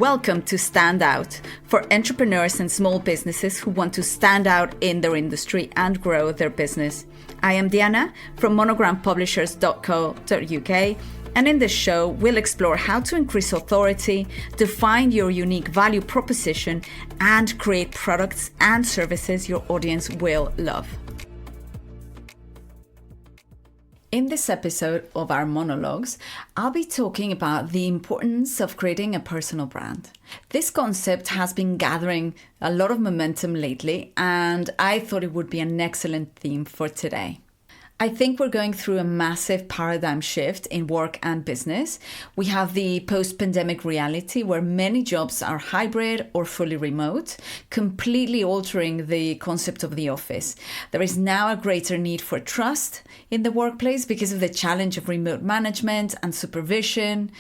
Welcome to Stand Out, for entrepreneurs and small businesses who want to stand out in their industry and grow their business. I am Diana from monogrampublishers.co.uk, and in this show, we'll explore how to increase authority, define your unique value proposition, and create products and services your audience will love. In this episode of our monologues, I'll be talking about the importance of creating a personal brand. This concept has been gathering a lot of momentum lately, and I thought it would be an excellent theme for today. I think we're going through a massive paradigm shift in work and business. We have the post-pandemic reality where many jobs are hybrid or fully remote, completely altering the concept of the office. There is now a greater need for trust in the workplace because of the challenge of remote management and supervision.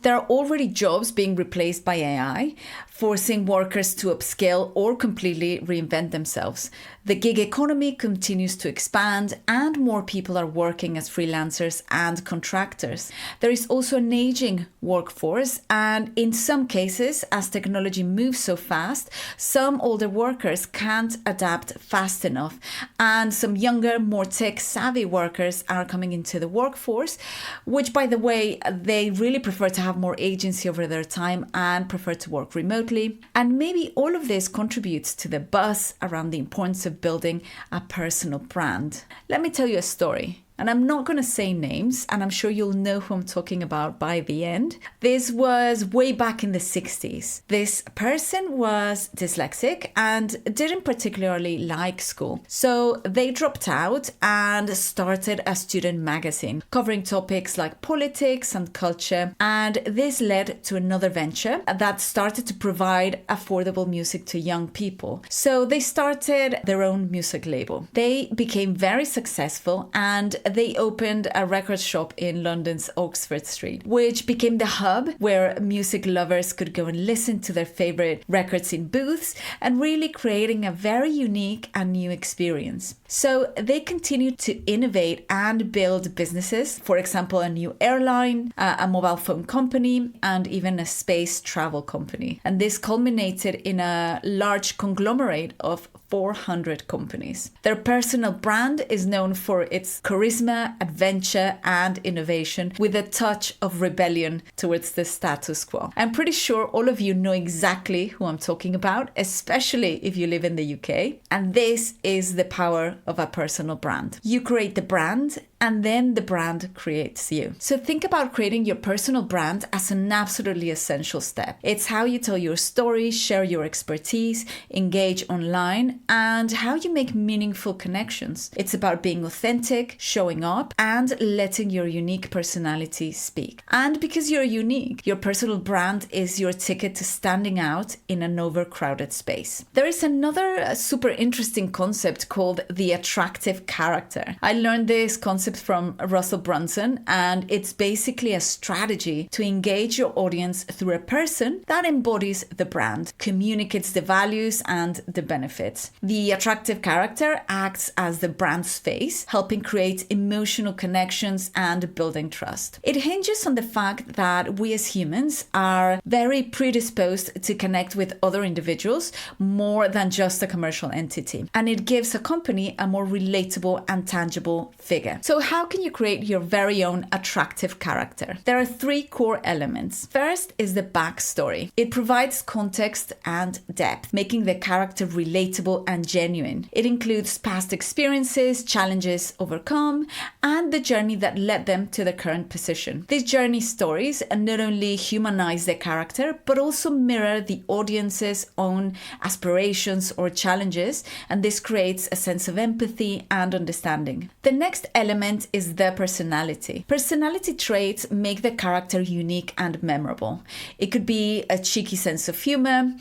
There are already jobs being replaced by AI, forcing workers to upskill or completely reinvent themselves. The gig economy continues to expand, and more people are working as freelancers and contractors. There is also an aging workforce, and in some cases, as technology moves so fast, some older workers can't adapt fast enough, and some younger, more tech-savvy workers are coming into the workforce, which, by the way, they really prefer to have more agency over their time and prefer to work remotely. And maybe all of this contributes to the buzz around the importance of building a personal brand. Let me tell you a story. And I'm not going to say names, and I'm sure you'll know who I'm talking about by the end. This was way back in the 60s. This person was dyslexic and didn't particularly like school. So they dropped out and started a student magazine covering topics like politics and culture. And this led to another venture that started to provide affordable music to young people. So they started their own music label. They became very successful, and they opened a record shop in London's Oxford Street, which became the hub where music lovers could go and listen to their favorite records in booths, and really creating a very unique and new experience. So they continued to innovate and build businesses, for example, a new airline, a mobile phone company, and even a space travel company. And this culminated in a large conglomerate of 400 companies. Their personal brand is known for its charisma, adventure, and innovation, with a touch of rebellion towards the status quo. I'm pretty sure all of you know exactly who I'm talking about, especially if you live in the UK. And this is the power of a personal brand. You create the brand, and then the brand creates you. So think about creating your personal brand as an absolutely essential step. It's how you tell your story, share your expertise, engage online, and how you make meaningful connections. It's about being authentic, showing up, and letting your unique personality speak. And because you're unique, your personal brand is your ticket to standing out in an overcrowded space. There is another super interesting concept called the attractive character. I learned this concept from Russell Brunson, and it's basically a strategy to engage your audience through a person that embodies the brand, communicates the values and the benefits. The attractive character acts as the brand's face, helping create emotional connections and building trust. It hinges on the fact that we as humans are very predisposed to connect with other individuals more than just a commercial entity, and it gives a company a more relatable and tangible figure. So how can you create your very own attractive character? There are three core elements. First is the backstory. It provides context and depth, making the character relatable and genuine. It includes past experiences, challenges overcome, and the journey that led them to the current position. These journey stories not only humanize the character, but also mirror the audience's own aspirations or challenges, and this creates a sense of empathy and understanding. The next element is the personality. Personality traits make the character unique and memorable. It could be a cheeky sense of humor,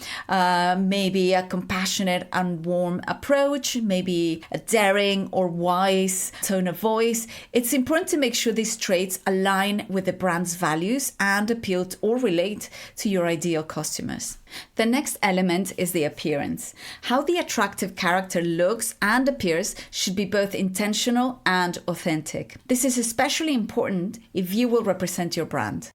maybe a compassionate and warm approach, maybe a daring or wise tone of voice. It's important to make sure these traits align with the brand's values and appeal to or relate to your ideal customers. The next element is the appearance. How the attractive character looks and appears should be both intentional and authentic. This is especially important if you will represent your brand.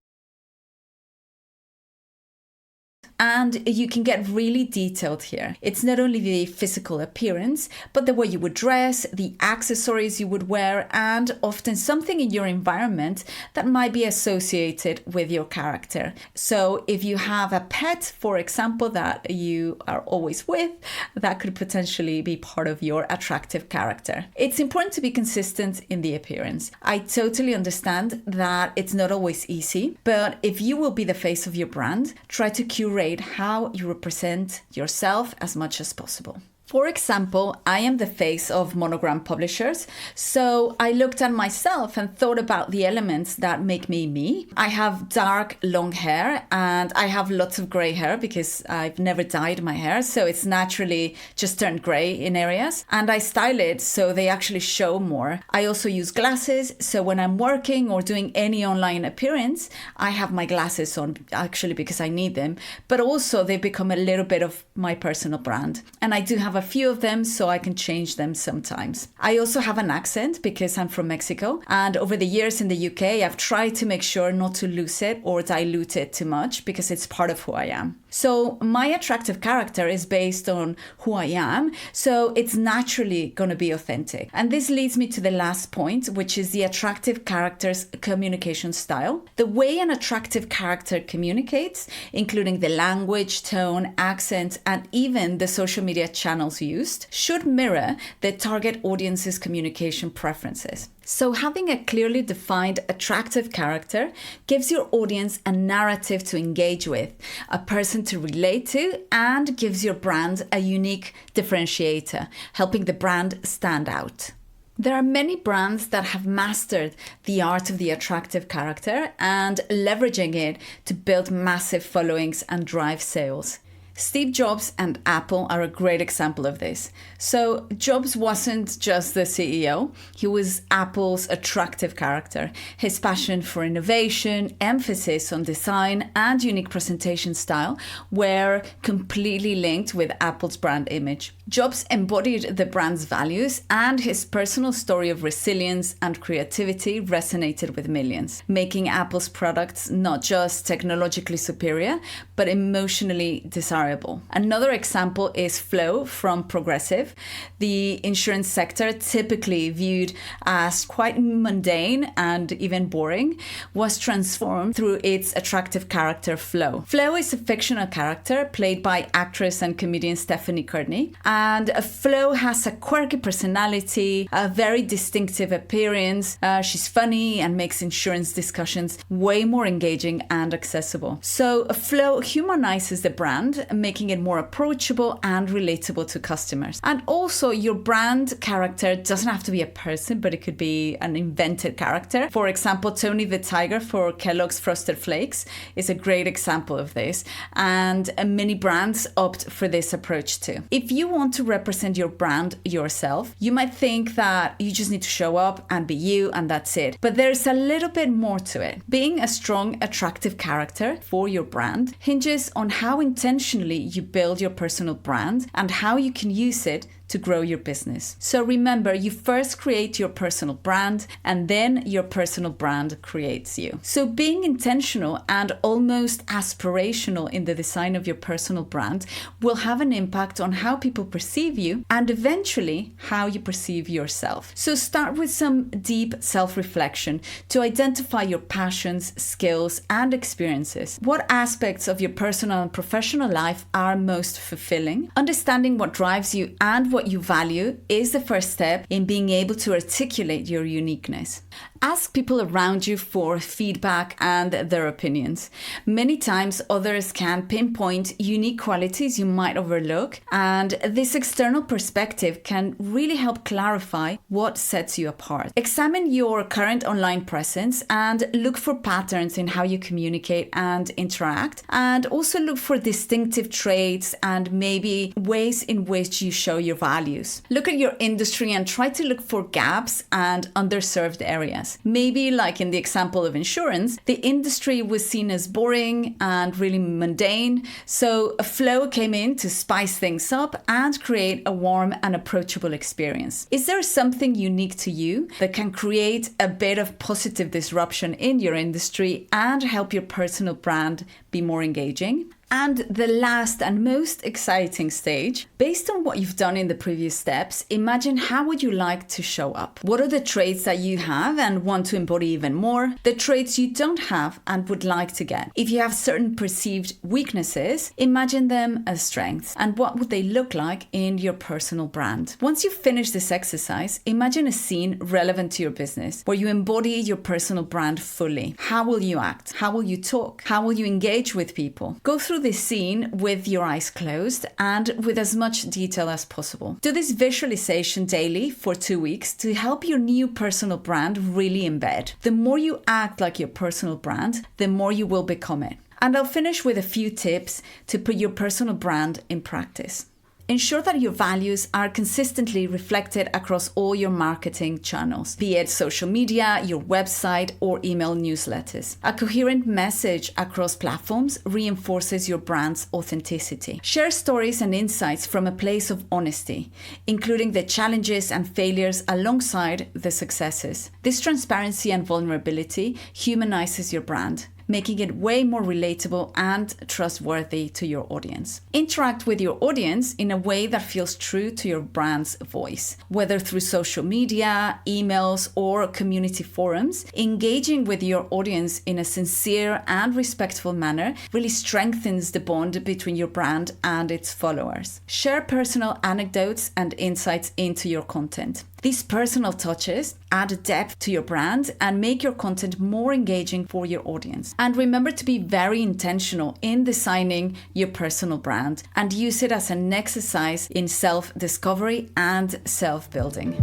And you can get really detailed here. It's not only the physical appearance, but the way you would dress, the accessories you would wear, and often something in your environment that might be associated with your character. So if you have a pet, for example, that you are always with, that could potentially be part of your attractive character. It's important to be consistent in the appearance. I totally understand that it's not always easy, but if you will be the face of your brand, try to curate how you represent yourself as much as possible. For example, I am the face of Monogram Publishers, so I looked at myself and thought about the elements that make me me. I have dark, long hair, and I have lots of gray hair because I've never dyed my hair, so it's naturally just turned gray in areas. And I style it so they actually show more. I also use glasses, so when I'm working or doing any online appearance, I have my glasses on actually because I need them, but also they become a little bit of my personal brand. And I do have a few of them, so I can change them sometimes. I also have an accent because I'm from Mexico, and over the years in the UK, I've tried to make sure not to lose it or dilute it too much because it's part of who I am. So my attractive character is based on who I am, so it's naturally going to be authentic. And this leads me to the last point, which is the attractive character's communication style. The way an attractive character communicates, including the language, tone, accent, and even the social media channels used, should mirror the target audience's communication preferences. So having a clearly defined, attractive character gives your audience a narrative to engage with, a person to relate to, and gives your brand a unique differentiator, helping the brand stand out. There are many brands that have mastered the art of the attractive character and leveraging it to build massive followings and drive sales. Steve Jobs and Apple are a great example of this. So Jobs wasn't just the CEO, he was Apple's attractive character. His passion for innovation, emphasis on design, and unique presentation style were completely linked with Apple's brand image. Jobs embodied the brand's values, and his personal story of resilience and creativity resonated with millions, making Apple's products not just technologically superior, but emotionally desirable. Another example is Flo from Progressive. The insurance sector, typically viewed as quite mundane and even boring, was transformed through its attractive character Flo. Flo is a fictional character played by actress and comedian Stephanie Courtney, and Flo has a quirky personality, a very distinctive appearance. She's funny and makes insurance discussions way more engaging and accessible. So Flo humanizes the brand, making it more approachable and relatable to customers. And also, your brand character doesn't have to be a person, but it could be an invented character. For example, Tony the Tiger for Kellogg's Frosted Flakes is a great example of this, and many brands opt for this approach too. If you want to represent your brand yourself, you might think that you just need to show up and be you and that's it. But there's a little bit more to it. Being a strong, attractive character for your brand hinges on how intentionally you build your personal brand and how you can use it to grow your business. So remember, you first create your personal brand and then your personal brand creates you. So being intentional and almost aspirational in the design of your personal brand will have an impact on how people perceive you and eventually how you perceive yourself. So start with some deep self-reflection to identify your passions, skills, and experiences. What aspects of your personal and professional life are most fulfilling? Understanding what drives you and what you value is the first step in being able to articulate your uniqueness. Ask people around you for feedback and their opinions. Many times others can pinpoint unique qualities you might overlook, and this external perspective can really help clarify what sets you apart. Examine your current online presence and look for patterns in how you communicate and interact, and also look for distinctive traits and maybe ways in which you show your values. Look at your industry and try to look for gaps and underserved areas. Maybe, like in the example of insurance, the industry was seen as boring and really mundane, so a Flo came in to spice things up and create a warm and approachable experience. Is there something unique to you that can create a bit of positive disruption in your industry and help your personal brand be more engaging? And the last and most exciting stage, based on what you've done in the previous steps, imagine how would you like to show up? What are the traits that you have and want to embody even more? The traits you don't have and would like to get. If you have certain perceived weaknesses, imagine them as strengths. And what would they look like in your personal brand? Once you've finished this exercise, imagine a scene relevant to your business where you embody your personal brand fully. How will you act? How will you talk? How will you engage with people? Go through this scene with your eyes closed and with as much detail as possible. Do this visualization daily for 2 weeks to help your new personal brand really embed. The more you act like your personal brand, the more you will become it. And I'll finish with a few tips to put your personal brand in practice. Ensure that your values are consistently reflected across all your marketing channels, be it social media, your website, or email newsletters. A coherent message across platforms reinforces your brand's authenticity. Share stories and insights from a place of honesty, including the challenges and failures alongside the successes. This transparency and vulnerability humanizes your brand, making it way more relatable and trustworthy to your audience. Interact with your audience in a way that feels true to your brand's voice, whether through social media, emails, or community forums. Engaging with your audience in a sincere and respectful manner really strengthens the bond between your brand and its followers. Share personal anecdotes and insights into your content. These personal touches add depth to your brand and make your content more engaging for your audience. And remember to be very intentional in designing your personal brand and use it as an exercise in self-discovery and self-building.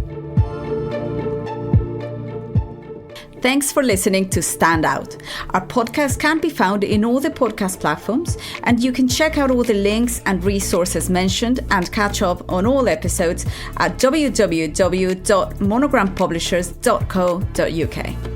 Thanks for listening to Stand Out. Our podcast can be found in all the podcast platforms, and you can check out all the links and resources mentioned and catch up on all episodes at www.monogrampublishers.co.uk.